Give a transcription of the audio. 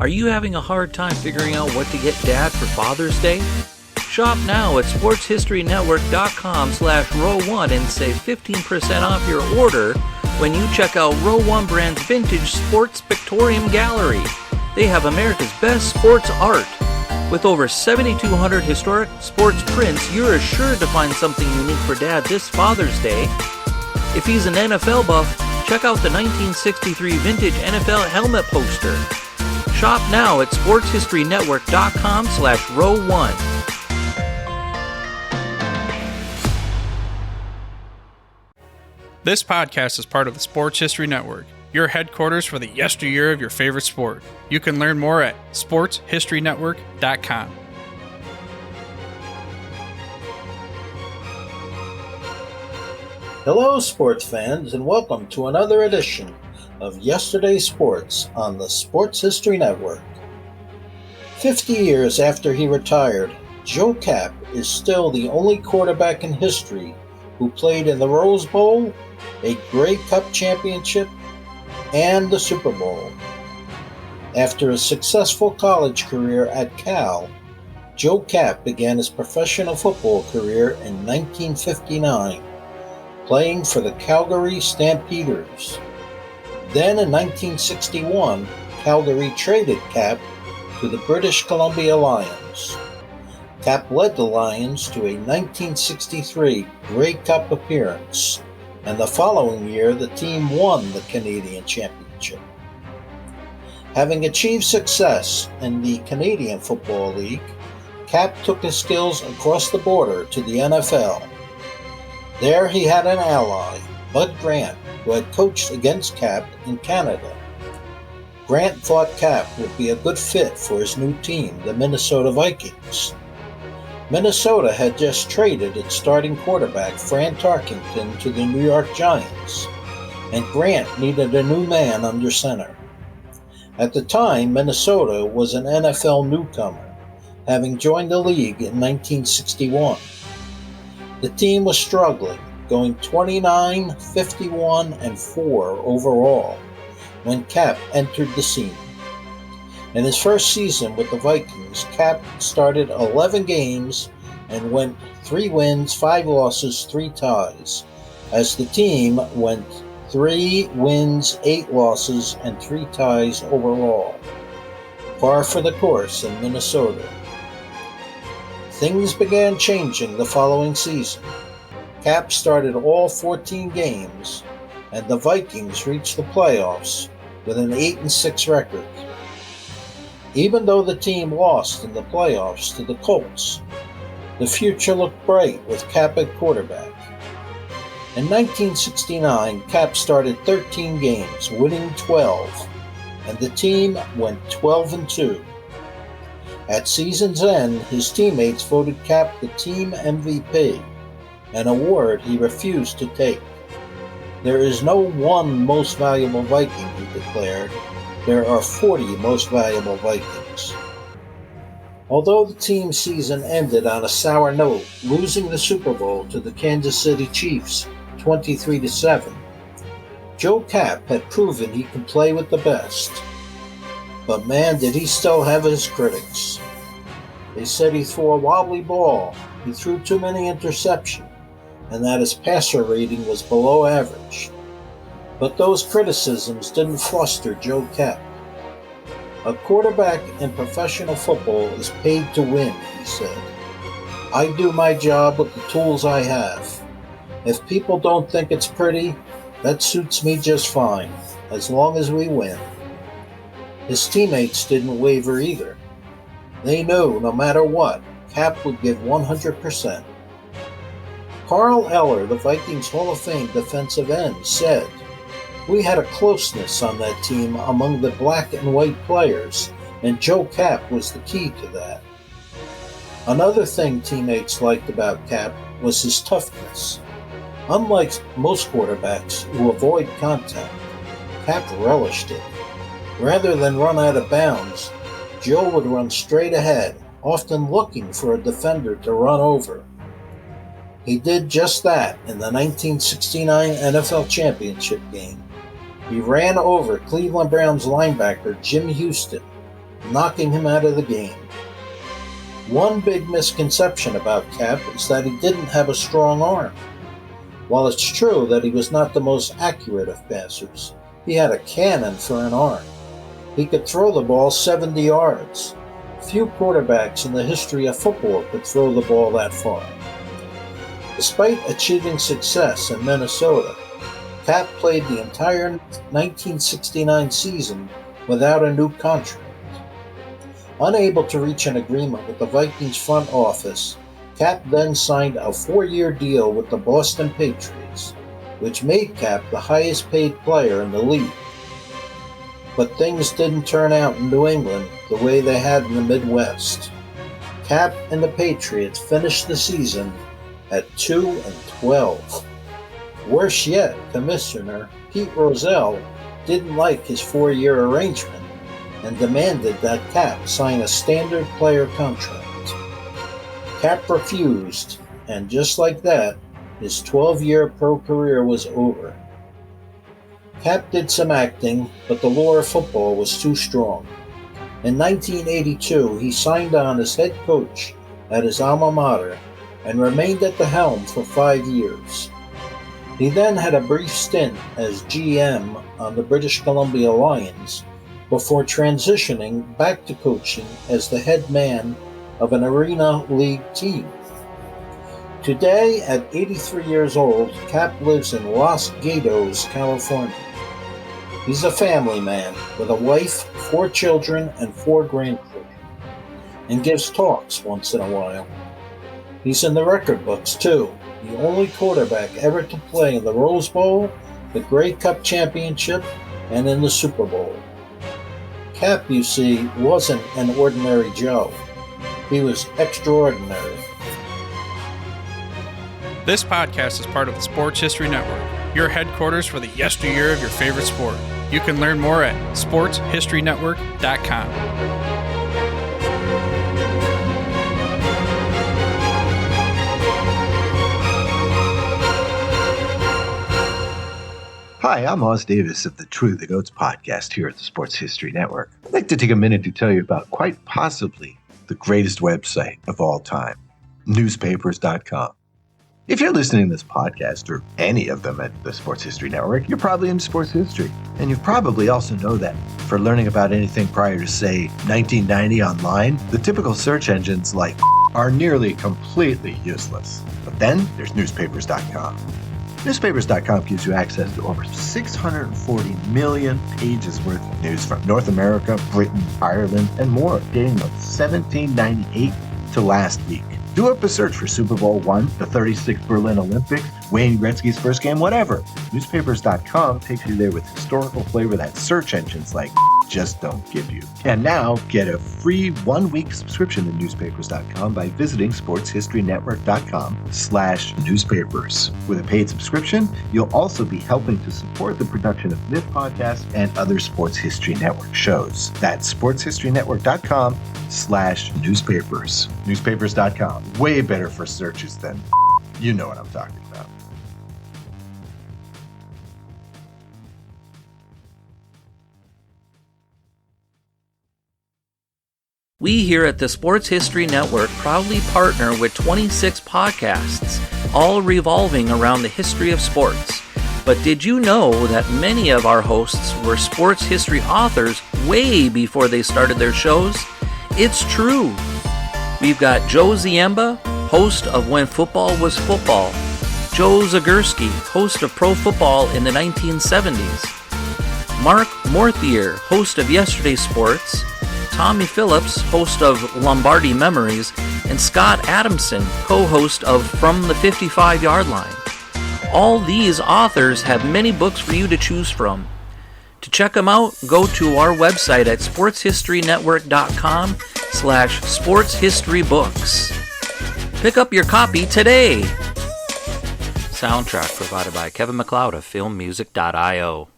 Are you having a hard time figuring out what to get Dad for Father's Day? Shop now at sportshistorynetwork.com/row1 and save 15% off your order when you check out Row 1 Brand's Vintage Sports Pictorium Gallery. They have America's best sports art. With over 7,200 historic sports prints, you're assured to find something unique for Dad this Father's Day. If he's an NFL buff, check out the 1963 vintage NFL helmet poster. Shop now at sportshistorynetwork.com/row1. This podcast is part of the Sports History Network, your headquarters for the yesteryear of your favorite sport. You can learn more at sportshistorynetwork.com. Hello, sports fans, and welcome to another edition of Yesterday's Sports on the Sports History Network. 50 years after he retired, Joe Kapp is still the only quarterback in history who played in the Rose Bowl, a Grey Cup championship, and the Super Bowl. After a successful college career at Cal, Joe Kapp began his professional football career in 1959, playing for the Calgary Stampeders. Then in 1961, Calgary traded Kapp to the British Columbia Lions. Kapp led the Lions to a 1963 Grey Cup appearance, and the following year the team won the Canadian Championship. Having achieved success in the Canadian Football League, Kapp took his skills across the border to the NFL. There he had an ally, Bud Grant, who had coached against Kapp in Canada. Grant thought Kapp would be a good fit for his new team, the Minnesota Vikings. Minnesota had just traded its starting quarterback, Fran Tarkenton, to the New York Giants, and Grant needed a new man under center. At the time, Minnesota was an NFL newcomer, having joined the league in 1961. The team was struggling, going 29, 51, and 4 overall when Kapp entered the scene. In his first season with the Vikings, Kapp started 11 games and went 3 wins, 5 losses, 3 ties, as the team went 3 wins, 8 losses, and 3 ties overall. Par for the course in Minnesota. Things began changing the following season. Kapp started all 14 games, and the Vikings reached the playoffs with an 8-6 record. Even though the team lost in the playoffs to the Colts, the future looked bright with Kapp at quarterback. In 1969, Kapp started 13 games, winning 12, and the team went 12-2. At season's end, his teammates voted Kapp the team MVP, an award he refused to take. "There is no one most valuable Viking," he declared. "There are 40 most valuable Vikings." Although the team season ended on a sour note, losing the Super Bowl to the Kansas City Chiefs 23-7, Joe Kapp had proven he could play with the best. But man, did he still have his critics. They said he threw a wobbly ball, he threw too many interceptions, and that his passer rating was below average. But those criticisms didn't fluster Joe Kapp. "A quarterback in professional football is paid to win," he said. "I do my job with the tools I have. If people don't think it's pretty, that suits me just fine, as long as we win." His teammates didn't waver either. They knew no matter what, Kapp would give 100%. Carl Eller, the Vikings Hall of Fame defensive end, said, "We had a closeness on that team among the black and white players, and Joe Kapp was the key to that." Another thing teammates liked about Kapp was his toughness. Unlike most quarterbacks who avoid contact, Kapp relished it. Rather than run out of bounds, Joe would run straight ahead, often looking for a defender to run over. He did just that in the 1969 NFL Championship game. He ran over Cleveland Browns linebacker Jim Houston, knocking him out of the game. One big misconception about Kapp is that he didn't have a strong arm. While it's true that he was not the most accurate of passers, he had a cannon for an arm. He could throw the ball 70 yards. Few quarterbacks in the history of football could throw the ball that far. Despite achieving success in Minnesota, Kapp played the entire 1969 season without a new contract. Unable to reach an agreement with the Vikings front office, Kapp then signed a 4-year deal with the Boston Patriots, which made Kapp the highest paid player in the league. But things didn't turn out in New England the way they had in the Midwest. Kapp and the Patriots finished the season at 2-12. Worse yet, Commissioner Pete Rozelle didn't like his 4-year arrangement and demanded that Kapp sign a standard player contract. Kapp refused, and just like that, his 12-year pro career was over. Kapp did some acting, but the lure of football was too strong. In 1982, he signed on as head coach at his alma mater and remained at the helm for 5 years. He then had a brief stint as GM on the British Columbia Lions before transitioning back to coaching as the head man of an Arena League team. Today, at 83 years old, Kapp lives in Los Gatos, California. He's a family man with a wife, 4 children, and 4 grandchildren, and gives talks once in a while. He's in the record books, too, the only quarterback ever to play in the Rose Bowl, the Grey Cup Championship, and in the Super Bowl. Kapp, you see, wasn't an ordinary Joe. He was extraordinary. This podcast is part of the Sports History Network, your headquarters for the yesteryear of your favorite sport. You can learn more at sportshistorynetwork.com. Hi, I'm Oz Davis of the True the Goats podcast here at the Sports History Network. I'd like to take a minute to tell you about quite possibly the greatest website of all time, newspapers.com. If you're listening to this podcast, or any of them at the Sports History Network, you're probably into sports history. And you probably also know that for learning about anything prior to, say, 1990 online, the typical search engines like are nearly completely useless. But then there's newspapers.com. Newspapers.com gives you access to over 640 million pages worth of news from North America, Britain, Ireland, and more, dating from 1798 to last week. Do up a search for Super Bowl I, the 36th Berlin Olympics, Wayne Gretzky's first game, whatever. Newspapers.com takes you there with historical flavor that search engines like just don't give you. And now, get a free 1-week subscription to newspapers.com by visiting sportshistorynetwork.com/newspapers. With a paid subscription, you'll also be helping to support the production of this podcast and other Sports History Network shows. That's sportshistorynetwork.com/newspapers. Newspapers.com. Way better for searches than you know what I'm talking about. We here at the Sports History Network proudly partner with 26 podcasts, all revolving around the history of sports. But did you know that many of our hosts were sports history authors way before they started their shows? It's true. We've got Joe Ziemba, host of When Football Was Football, Joe Zagurski, host of Pro Football in the 1970s, Mark Morthier, host of Yesterday Sports, Tommy Phillips, host of Lombardi Memories, and Scott Adamson, co-host of From the 55-Yard Line. All these authors have many books for you to choose from. To check them out, go to our website at sportshistorynetwork.com/sportshistorybooks. Pick up your copy today. Soundtrack provided by Kevin MacLeod of filmmusic.io.